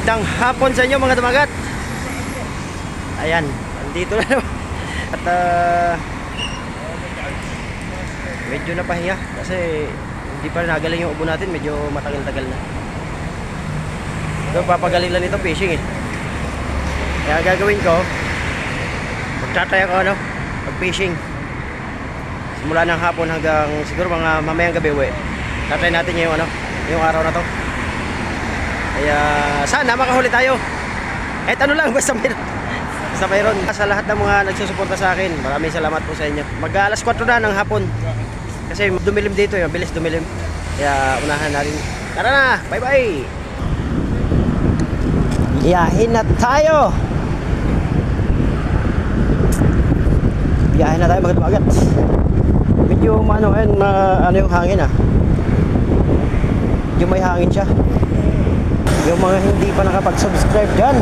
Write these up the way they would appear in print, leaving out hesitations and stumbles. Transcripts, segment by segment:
Magandang hapon sa inyo mga damagat. Ayan, andito na naman. At medyo napahinga kasi hindi pa nagaling yung ubo natin. Medyo matagal-tagal na. So papagaling lang ito fishing eh. Kaya gagawin ko, magtatry ako pag fishing simula ng hapon hanggang siguro mga mamayang gabi uwi. Tatry natin yung yung araw na to. Kaya sana makahuli tayo. Kahit ano lang, basta mayroon. Sa lahat ng mga nagsusuporta sa akin, maraming salamat po sa inyo. Mag-alas 4 na ng hapon. Kasi dumilim dito, mabilis dumilim. Kaya unahan na rin. Tara na, bye-bye. Biyahin na tayo. Biyahin na tayo magdagat. Medyo ano yung hangin Medyo may hangin siya. Yung mga hindi pa nakapag-subscribe dyan,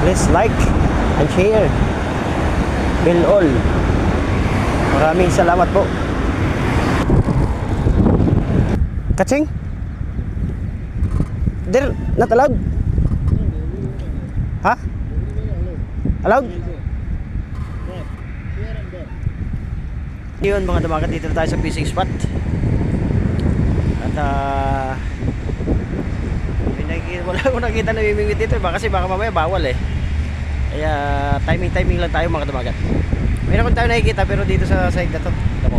please like and share. Bell all. Maraming salamat po. Kaching? They're not allowed? Ha? Allowed? Yun mga damagat, dito tayo sa fishing spot. At wala akong nakita na mimingwit dito kasi baka mamaya bawal eh. Kaya timing lang tayo mga damagat. Mayroon tayo nakikita pero dito sa side na to. Tama.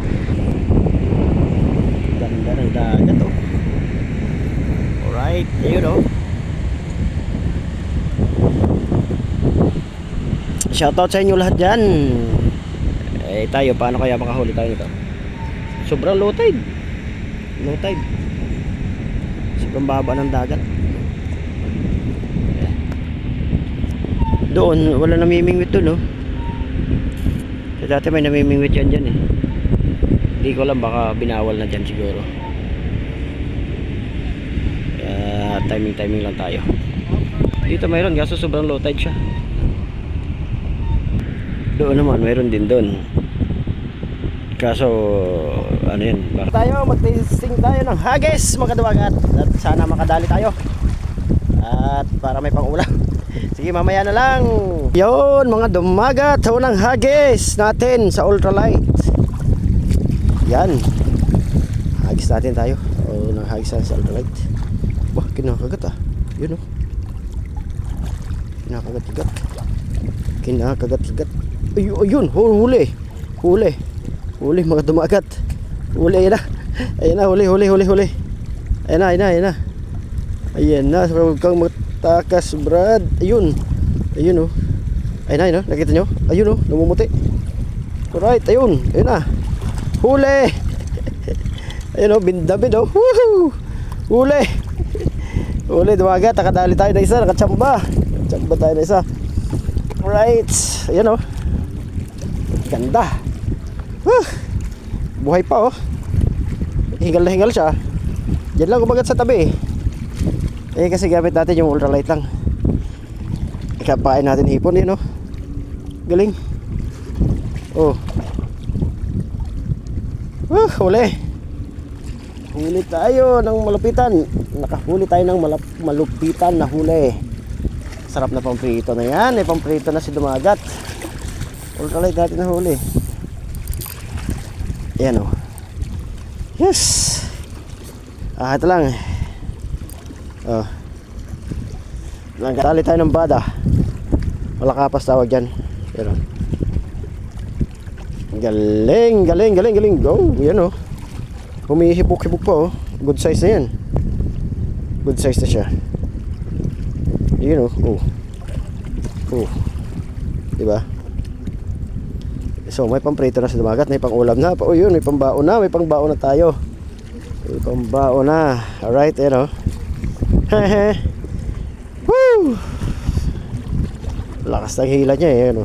Ganda ng dagat oh. Alright, ayun shoutout sa inyo lahat dyan. Tayo, paano kaya makahuli tayo nito? Sobrang low tide. Low tide. Sobrang baba ng dagat. Doon, wala namimingwit doon So, dati may namimingwit yan dyan Hindi ko alam, baka binawal na dyan siguro. Kaya timing lang tayo. Dito mayroon, kaso sobrang low tide siya. Doon naman, mayroon din doon. Kaso, ano yun, baka tayo, mag-tasting tayo ng haggis mga damagat. At sana makadali tayo. At para may pang-ulam. Sige, mamaya na lang. Yun mga dumagat, unang haggis natin sa ultralight. Yan. Haggis natin tayo. Unang haggis natin sa ultralight. Wah, kinakagat Yun Kinakagat. Ayun, huli. Huli mga dumagat. Huli, ayan na, huli. Ayan na, huwag kang takas brad. Ayun Ayun nakita nyo? Ayun namumuti. Alright, ayun na. Huli. Ayun bindabid Woohoo! Huli dumagat, nakadali tayo na isa, nakachamba tayo na isa. Alright, ayun ganda. Buhay pa Hingal na hingal siya. Diyan lang kumagat sa tabi kasi gamit natin yung ultralight lang. Ikapain natin hipon galing. Huli tayo ng malupitan. Nakahuli tayo ng malupitan na huli. Sarap na pamprito na yan. May pamprito na si dumagat. Ultralight natin na huli. Ayan Yes. Ito lang Nagkatali tayo ng bada. Malakapas tawag dyan. Pero galing. Go. Yan humihipok-hipok pa Good size na yan. Good size na siya. Yun diba? So may pamprito na sa dumagat. May pang ulam na. Yun, may pambaon na. May pangbaon na tayo. May pambaon na. Alright, Hehe. Woo! Lakas ng hila niya 1-0.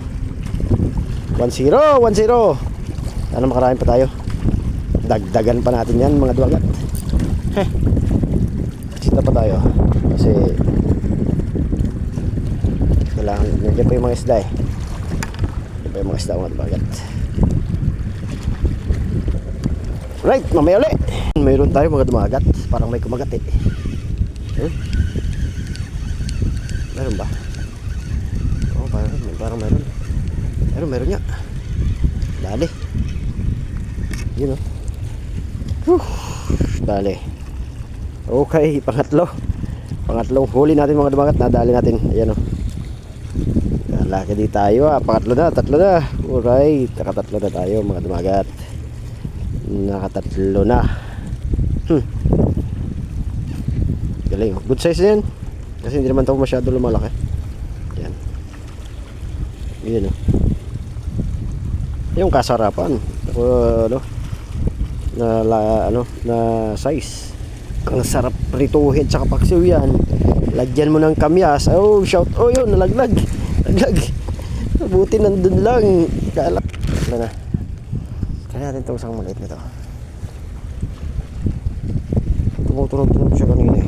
Sana makarami pa tayo. Dagdagan pa natin yan mga dumagat. Sita pa tayo. Kasi kailangan, nandiyan pa yung mga isda Nandiyan pa yung mga isda mga dumagat. Right, mamaya ulit. Mayroon tayo mga dumagat. Parang may kumagat Meron ba? Oo, parang meron. Meron nga. Dali. Yun o. Dali. Okay, pangatlong huli natin mga dumagat. Nadali natin. Ayan o. Laki di tayo tatlo na. Alright, nakatatlo na tayo mga dumagat. Nakatatlo na. Galing. Good size na yan. Kasi hindi naman ito masyado lumalaki. Yan. Yun o. Yung kasarapan. Na size. Ang sarap prituhin sa paksiw yan. Lagyan mo ng kamyas. Oh, shout. Oh, yun, nalaglag. Buti nandun lang. Wala na. Kaya natin itong isang maliit nito. Tumutunog siya kanina eh.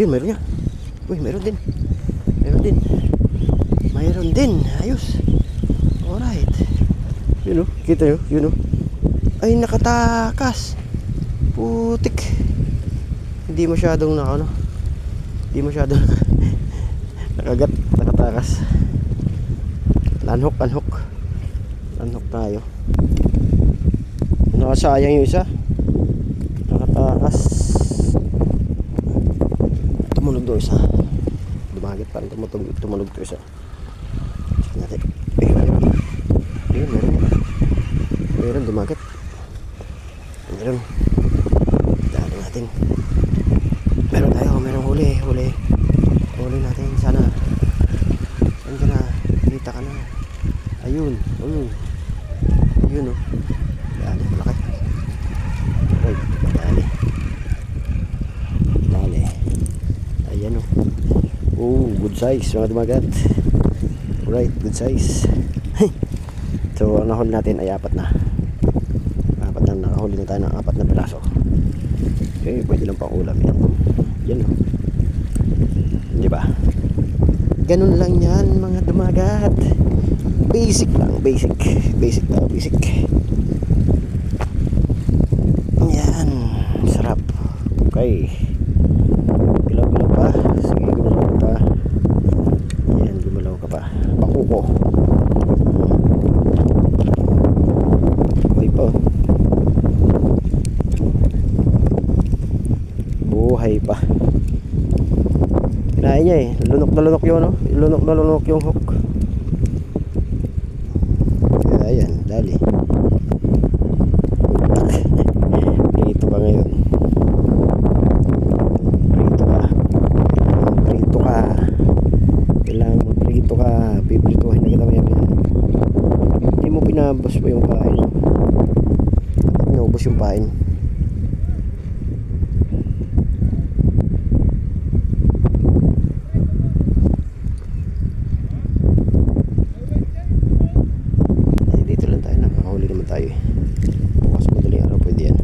Ayun, meron niya. Uy, meron din. Ayos. Alright. Yun o, kita nyo, yun o. Ay, nakatakas. Putik. Hindi masyadong nakagat, nakatakas. Lanhok tayo. Nakasayang yung isa. Nakatakas. Tumunog doon isa. Dumagit parang tumunog doon isa. Check natin. Meron dumagit. Meron. Dali natin. Merong huli natin. Sana saan ka na? Kita ka na. Ayun o. Dali, malaki. Right, dali. Ayan o. Oh, good size mga dumagat. Right, good size. So ang nahuli natin ay apat na. Nakahuli na tayo ng 4 na piraso. Okay, pwede lang pang ulam yan o. Diba? Ganun lang yan mga dumagat. Basic. Yan, sarap. Okay. Gulaw pa. Sige, gumalaw ka pa. Yan, gumalaw ka pa. Pakuko. Buhay pa. Kinain niya eh. Lunok na lunok yung hook. Kaya yan, dali. Prito pa ngayon. Kailangan magprito ka. Piprituhin na kita maya. Hindi mo pinabos pa yung pain. Naubos yung pain. Bukas madaling araw pwede yan.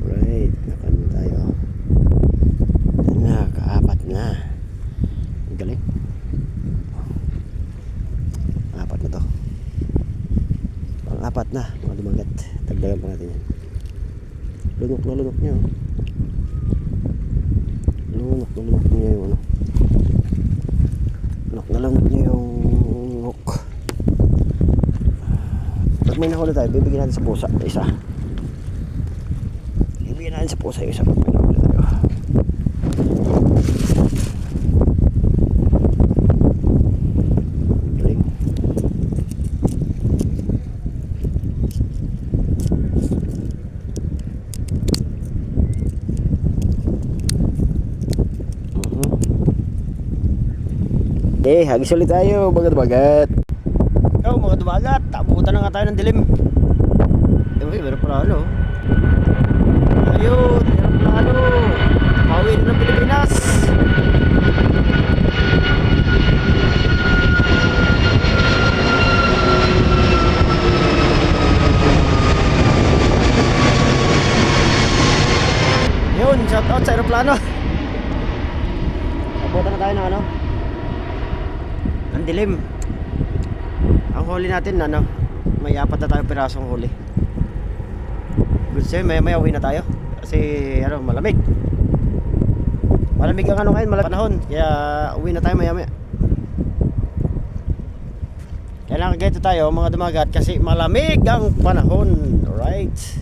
Right, nakano tayo. Nakaapat na. Galing. 4 na to. Pang-4 na mga dumagat. Tagdagan pa natin yan. Lunok niya. Lunok niya yung ano. Nalangot niya yung hook. Pag may nahuli tayo, bibigyan natin sa pusa isa. Bibigyan natin sa pusa yung isa pag may nahuli tayo. Galing. Hagis ulit tayo mga dumagat. Mga dumagat, tabutan na nga tayo ng dilim. Meron pala ano. Ayun, meron pala ano. Pauwi na ng Pilipinas. Yun, shout out sa aeroplano. Tabutan na tayo ng ano. Ang dilim. Ang huli natin may 4 na tayong pirasong huli. Gusto maya maya uwi na tayo. Kasi ano, malamig. Malamig ang ano ngayon, panahon. Kaya uwi na tayo maya maya. Kailangan ganito tayo mga dumagat kasi malamig ang panahon. Alright.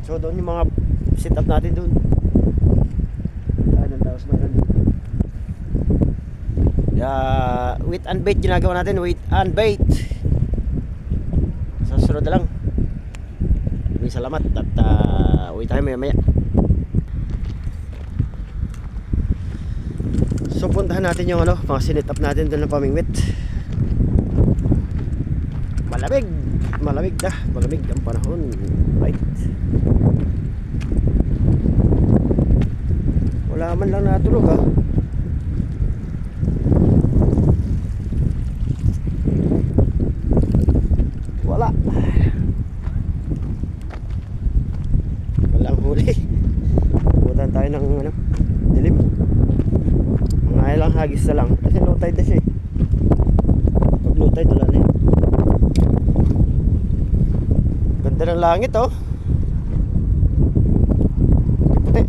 So doon yung mga sit up natin doon. Tapos mayroon dito. Wait and bait ginagawa natin. Wait and bait. Sa sunod na lang. May salamat at uwi tayo maya maya. So puntahan natin yung ano, mga sinit up natin doon ng pamingwit. Malamig ang panahon. Right. Wala man lang natulog ha. Walang huli. Pumunta tayo ng ano, dilim. Mga ilang hagis na lang. Kasi low tide na siya eh. Pag low tide wala na eh. Ganda ng langit oh. Puti.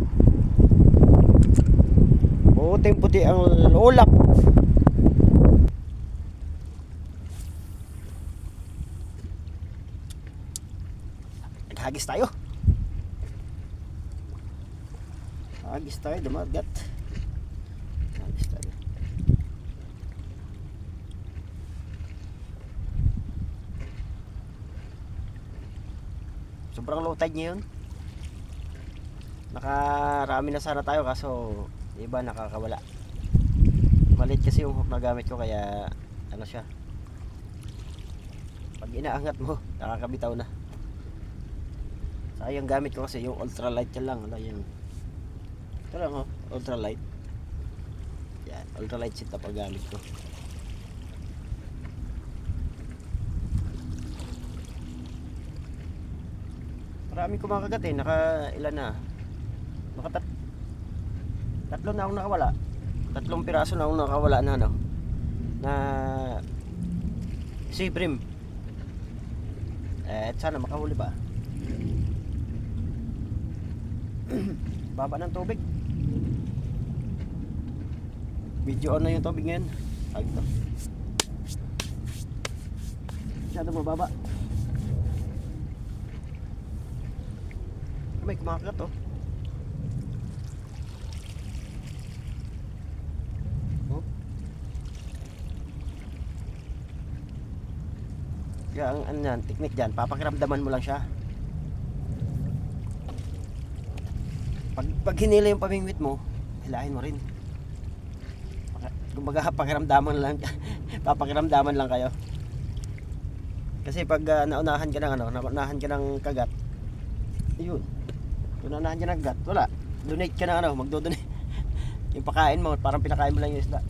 Puting-puti ang ulap. Naghagis tayo. Hagis tayo, dumagat. Hagis tayo. Sobrang low tide ngayon. Nakarami na sana tayo kaso iba nakakawala. Malit kasi yung hook na gamit ko kaya ano siya. Pag inaangat mo, nakakabitaw na. Sayang gamit ko kasi yung ultralight yan lang. Ano yung ito lang oh, ultralight. Yan, ultralight sit na pag gamit ko. Maraming kumakagat eh, ilan na. Tatlo na akong nakawala. 3 piraso na akong nakawala na ano. Na sibrim. Sana makahuli pa. Baba ng tubig. Video on na yung tubig ngayon. Agto. Masyado mababa. May kumakagat oh. Oh. Kaya ang ano yan, technique dyan, papakiramdaman mo lang siya. Pag hinila yung pamingwit mo, hilahin mo rin. Kumbaga pakiramdaman lang. Papakiramdaman lang kayo. Kasi pag naunahan ka ng ano, naunahan ka ng kagat, ayun. Naunahan ka ng kagat, wala. Donate ka na ano, magdo-donate. Yung pakain mo, parang pinakain mo lang yung isda.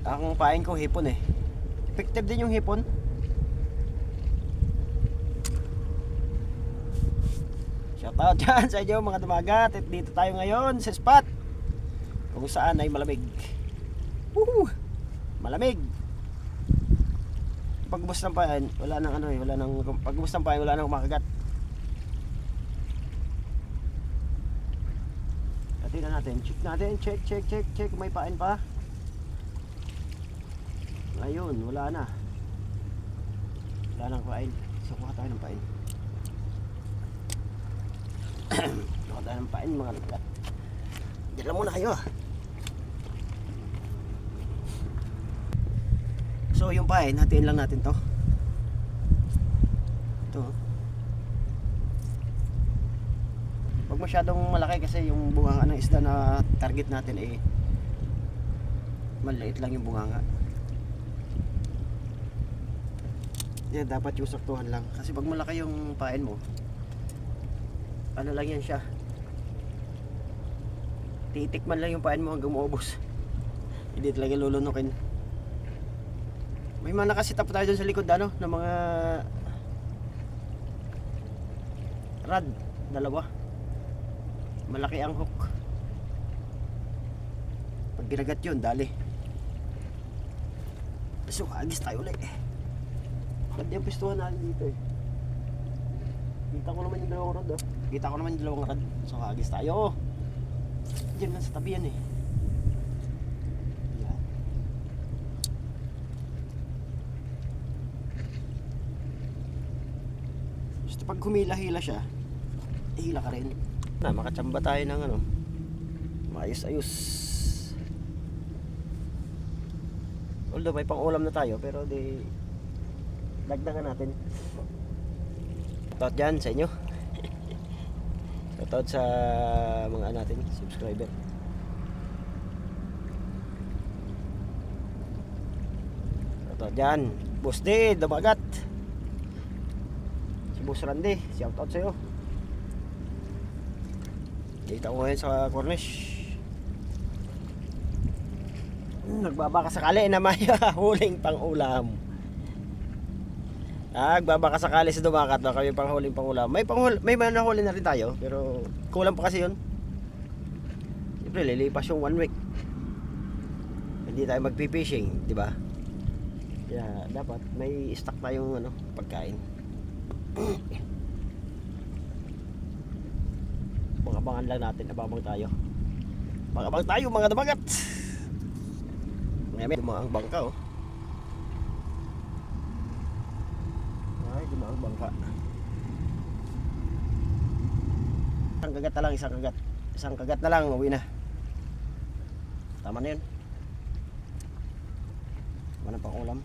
Ang pain ko hipon eh. Effective din yung hipon. Shoutout dyan sa inyo mga dumagat. At dito tayo ngayon sa spot kung saan ay malamig. Woohoo! Malamig. Pagubos ng pain, wala nang ano eh, pagubos ng pain, wala nang kumakagat. Tingnan natin, check natin, check, may pain pa. Ayun, wala na. Wala nang pain. So kuha tayo ng pain. Kuha tayo ng pain mga lugat. Diyan lang muna kayo. So yung pain, hatiin lang natin to. Ito. Huwag masyadong malaki kasi yung bunganga ng isda na target natin eh maliit lang yung bunganga. Yan, dapat yung saktuhan lang. Kasi pag malaki yung pain mo, ano lang yan siya, titikman lang yung pain mo hanggang maubos. Hindi talaga lulunukin. May mga nakasitap tayo dun sa likod ano, ng mga rad, 2. Malaki ang hook. Pag ginagat yun, dali. So, agis tayo ulit. Ba't yung pistuhan natin dito eh? Kita ko naman yung dalawang rod oh. Kita ko naman yung dalawang rod. So, agis tayo. Diyan lang sa tabi yan eh. Yan. Basta pag humila-hila siya, hila ka rin. Na, makatsamba tayo ng ano. Maayos-ayos. Although may pang-ulam na tayo, pero di dagdagan natin. Shoutout dyan sa inyo. Shoutout sa mga natin subscriber. Shoutout dyan. Boss D, Dabagat. Si Boss Randy, shoutout sa'yo. Dito ko ngayon sa Cornish. Nagbabaka sakali na may huling pang-ulam. Nagbabaka sakali sa Dumakat na kami pang-huling pang-ulam. May nahuli na rin tayo, pero kulang pa kasi yun. Siyempre, lilipas yung 1 week. Hindi tayo magpipishing, di ba? Kaya dapat may stock tayong ano, pagkain. Abangan lang natin, abang tayo. Abang tayo mga Dabagat. Ngayon, dumaang bangka oh. Ay, dumaang bangka. Isang kagat na lang, isang kagat. Isang kagat na lang, uwi na. Tama na yun. Wala pang ulam.